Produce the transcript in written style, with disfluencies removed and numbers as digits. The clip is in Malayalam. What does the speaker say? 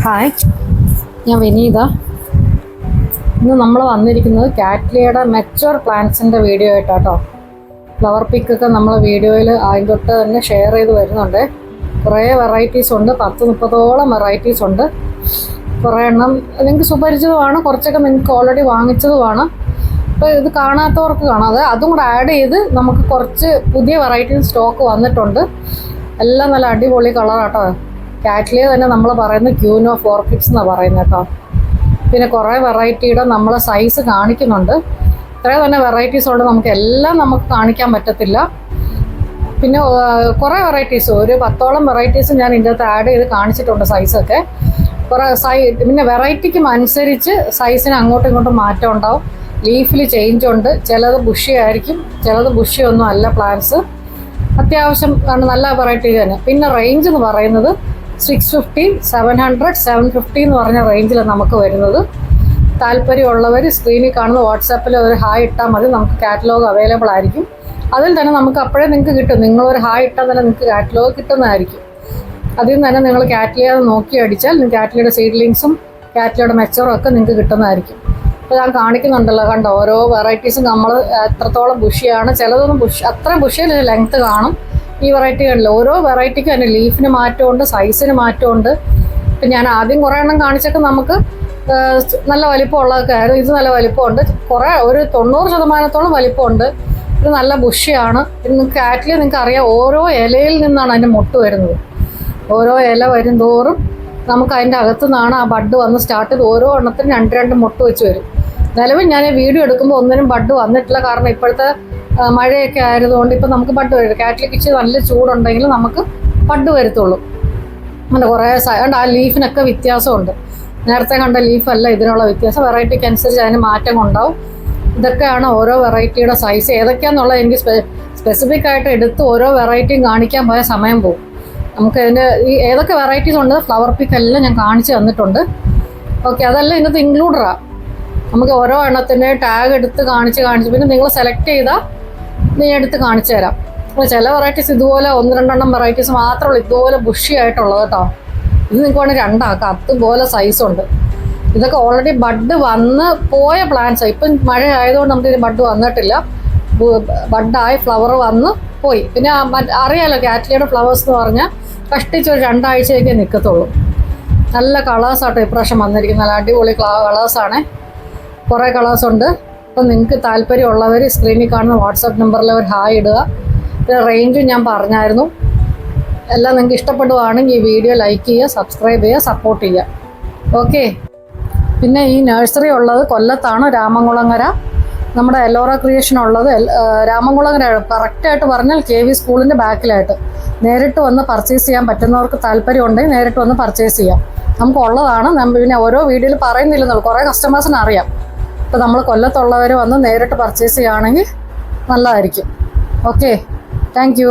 ഹായ്, ഞാൻ വിനീത. ഇന്ന് നമ്മൾ വന്നിരിക്കുന്നത് കാറ്റ്ലിയയുടെ മെച്യൂർ പ്ലാന്റ്സിൻ്റെ വീഡിയോ ആയിട്ടാട്ടോ. ഫ്ലവർ പിക്കൊക്കെ നമ്മൾ വീഡിയോയിൽ ആദ്യം തൊട്ട് തന്നെ ഷെയർ ചെയ്ത് വരുന്നുണ്ട്. കുറേ വെറൈറ്റീസ് ഉണ്ട്, 10-30ഓളം വെറൈറ്റീസ് ഉണ്ട്. കുറേ എണ്ണം നിങ്ങൾക്ക് സുപരിചിതമാണ്, കുറച്ചൊക്കെ നിങ്ങൾക്ക് ഓൾറെഡി വാങ്ങിച്ചതുമാണ്. അപ്പോൾ ഇത് കാണാത്തവർക്ക് കാണാം. അതും കൂടെ ആഡ് ചെയ്ത് നമുക്ക് കുറച്ച് പുതിയ വെറൈറ്റീസ് സ്റ്റോക്ക് വന്നിട്ടുണ്ട്. എല്ലാം നല്ല അടിപൊളി കളറാട്ടോ. കാറ്റ്ലിയ തന്നെ നമ്മൾ പറയുന്നത് ക്യൂൻ ഓഫ് ഓർക്കിഡ്സ് എന്നാണ് പറയുന്നത് കേട്ടോ. പിന്നെ കുറേ വെറൈറ്റിയുടെ നമ്മൾ സൈസ് കാണിക്കുന്നുണ്ട്. ഇത്രയും തന്നെ വെറൈറ്റീസ് ഉണ്ട്, നമുക്ക് കാണിക്കാൻ പറ്റത്തില്ല. പിന്നെ കുറേ വെറൈറ്റീസ്, ഒരു 10ഓളം വെറൈറ്റീസ് ഞാൻ ഇതിൻ്റെ അകത്ത് ആഡ് ചെയ്ത് കാണിച്ചിട്ടുണ്ട് സൈസൊക്കെ. പിന്നെ വെറൈറ്റിക്കും അനുസരിച്ച് സൈസിന് അങ്ങോട്ടും ഇങ്ങോട്ടും മാറ്റം ഉണ്ടാവും. ലീഫിൽ ചേഞ്ച് ഉണ്ട്, ചിലത് ബുഷി ആയിരിക്കും, ചിലത് ബുഷി ഒന്നും അല്ല. പ്ലാന്റ്സ് അത്യാവശ്യം നല്ല വെറൈറ്റി തന്നെ. പിന്നെ റേഞ്ച് എന്ന് പറയുന്നത് 650, 700, 750 എന്ന് പറഞ്ഞ റേഞ്ചിലാണ് നമുക്ക് വരുന്നത്. താല്പര്യമുള്ളവർ സ്ക്രീനിൽ കാണുന്ന വാട്സാപ്പിൽ ഒരു ഹായ് ഇട്ടാൽ മതി, നമുക്ക് കാറ്റലോഗ് അവൈലബിൾ ആയിരിക്കും. അതിൽ തന്നെ നമുക്ക് അപ്പോഴേ നിങ്ങൾക്ക് കിട്ടും. നിങ്ങളൊരു ഹായ് ഇട്ടാൽ തന്നെ നിങ്ങൾക്ക് കാറ്റലോഗ് കിട്ടുന്നതായിരിക്കും. അതിൽ നിന്ന് തന്നെ നിങ്ങൾ കാറ്റ്ലിയ നോക്കി അടിച്ചാൽ കാറ്റ്ലിയുടെ സീഡ്ലിങ്സും കാറ്റ്ലിയുടെ മെച്ചറും ഒക്കെ നിങ്ങൾക്ക് കിട്ടുന്നതായിരിക്കും. അപ്പോൾ ഞാൻ കാണിക്കുന്നുണ്ടല്ലോ, കണ്ടോ, ഓരോ വെറൈറ്റീസും നമ്മൾ എത്രത്തോളം ബുഷിയാണ്. ചിലതൊന്നും അത്ര ബുഷിയിൽ ലെങ്ത്ത് കാണും. ഈ വെറൈറ്റി കണ്ടില്ല, ഓരോ വെറൈറ്റിക്കും തന്നെ ലീഫിന് മാറ്റമുണ്ട്, സൈസിന് മാറ്റമുണ്ട്. ഇപ്പം ഞാൻ ആദ്യം കുറേ എണ്ണം കാണിച്ചൊക്കെ നമുക്ക് നല്ല വലിപ്പമുള്ളതൊക്കെ ആയിരുന്നു. ഇത് നല്ല വലിപ്പമുണ്ട്, ഒരു 90% വലിപ്പമുണ്ട്. ഇത് നല്ല ബുഷിയാണ്. ഇത് നിങ്ങൾക്ക് കാറ്റ്ലിയ നിങ്ങൾക്ക് അറിയാം, ഓരോ ഇലയിൽ നിന്നാണ് അതിൻ്റെ മൊട്ട് വരുന്നത്. ഓരോ ഇല വരും തോറും നമുക്ക് അതിൻ്റെ അകത്തു നിന്നാണ് ആ ബഡ് വന്ന് സ്റ്റാർട്ട് ചെയ്ത് ഓരോ എണ്ണത്തിനും 2 മൊട്ട് വെച്ച് വരും. നിലവിൽ ഞാൻ വീഡിയോ എടുക്കുമ്പോൾ ഒന്നിനും ബഡ് വന്നിട്ടില്ല, കാരണം ഇപ്പോഴത്തെ മഴയൊക്കെ ആയതുകൊണ്ട് ഇപ്പം നമുക്ക് ബഡ് വരും. കാറ്റ്ലിക്ക് ഇച്ചിരി നല്ല ചൂടുണ്ടെങ്കിൽ നമുക്ക് ബഡ് വരത്തുള്ളൂ. അങ്ങനെ കുറേ ആ ലീഫിനൊക്കെ വ്യത്യാസമുണ്ട്. നേരത്തെ കണ്ട ലീഫല്ല ഇതിനുള്ള വ്യത്യാസം. വെറൈറ്റിക്ക് അനുസരിച്ച് അതിന് മാറ്റം ഉണ്ടാവും. ഇതൊക്കെയാണ് ഓരോ വെറൈറ്റിയുടെ സൈസ്. ഏതൊക്കെയാണെന്നുള്ളത് എനിക്ക് സ്പെസിഫിക് ആയിട്ട് എടുത്ത് ഓരോ വെറൈറ്റിയും കാണിക്കാൻ പോയ സമയം പോകും. നമുക്ക് ഇതിൻ്റെ ഏതൊക്കെ വെറൈറ്റീസ് ഉണ്ട് ഫ്ലവർ പിക്ക് എല്ലാം ഞാൻ കാണിച്ച് തന്നിട്ടുണ്ട്. ഓക്കെ, അതെല്ലാം ഇതിനകത്ത് ഇൻക്ലൂഡറാണ്. നമുക്ക് ഓരോ എണ്ണത്തിൻ്റെ ടാഗ് എടുത്ത് കാണിച്ച് പിന്നെ നിങ്ങൾ സെലക്ട് ചെയ്താൽ നീ എടുത്ത് കാണിച്ചു തരാം. അപ്പോൾ ചില വെറൈറ്റീസ് ഇതുപോലെ 1-2 വെറൈറ്റീസ് മാത്രമേ ഉള്ളൂ ഇതുപോലെ ബുഷി ആയിട്ടുള്ളത് കേട്ടോ. ഇത് നിങ്ങൾക്ക് വേണമെങ്കിൽ 2 ആക്കാം, അതുപോലെ സൈസുണ്ട്. ഇതൊക്കെ ഓൾറെഡി ബഡ് വന്ന് പോയ പ്ലാന്റ്സാണ്. ഇപ്പം മഴ ആയതുകൊണ്ട് നമുക്ക് ഇതിന് ബഡ് വന്നിട്ടില്ല. ബഡായി ഫ്ലവർ വന്ന് പോയി. പിന്നെ അറിയാമല്ലോ, കാറ്റ്ലിയയുടെ ഫ്ലവേഴ്സ് എന്ന് പറഞ്ഞാൽ കഷ്ടിച്ച് ഒരു 2 ആഴ്ചയൊക്കെ നിൽക്കത്തുള്ളൂ. നല്ല കളേഴ്സാട്ടോ ഇപ്രാവശ്യം വന്നിരിക്കുന്നത്. നല്ല അടിപൊളി കളേഴ്സാണ്, കുറേ കളേഴ്സുണ്ട്. അപ്പം നിങ്ങൾക്ക് താല്പര്യമുള്ളവർ സ്ക്രീനിൽ കാണുന്ന വാട്സാപ്പ് നമ്പറിൽ ഒരു ഹായ് ഇടുക. പിന്നെ റേഞ്ചും ഞാൻ പറഞ്ഞായിരുന്നു. എല്ലാം നിങ്ങൾക്ക് ഇഷ്ടപ്പെടുകയാണെങ്കിൽ ഈ വീഡിയോ ലൈക്ക് ചെയ്യുക, സബ്സ്ക്രൈബ് ചെയ്യുക, സപ്പോർട്ട് ചെയ്യുക. ഓക്കെ. പിന്നെ ഈ നഴ്സറി ഉള്ളത് കൊല്ലത്താണ്, രാമംകുളങ്ങര. നമ്മുടെ എല്ലോറ ക്രിയേഷൻ ഉള്ളത് രാമംകുളങ്ങര. കറക്റ്റായിട്ട് പറഞ്ഞാൽ KV സ്കൂളിൻ്റെ ബാക്കിലായിട്ട്. നേരിട്ട് വന്ന് പർച്ചേസ് ചെയ്യാൻ പറ്റുന്നവർക്ക് താല്പര്യമുണ്ടെങ്കിൽ നേരിട്ട് വന്ന് പർച്ചേസ് ചെയ്യാം. നമുക്കുള്ളതാണ്. പിന്നെ ഓരോ വീഡിയോയിൽ പറയുന്നില്ലെന്നുള്ളൂ, കുറേ കസ്റ്റമേഴ്സിന് അറിയാം. അപ്പോൾ നമ്മൾ കൊല്ലത്തുള്ളവർ വന്ന് നേരിട്ട് പർച്ചേസ് ചെയ്യുകയാണെങ്കിൽ നല്ലതായിരിക്കും. Okay, thank you.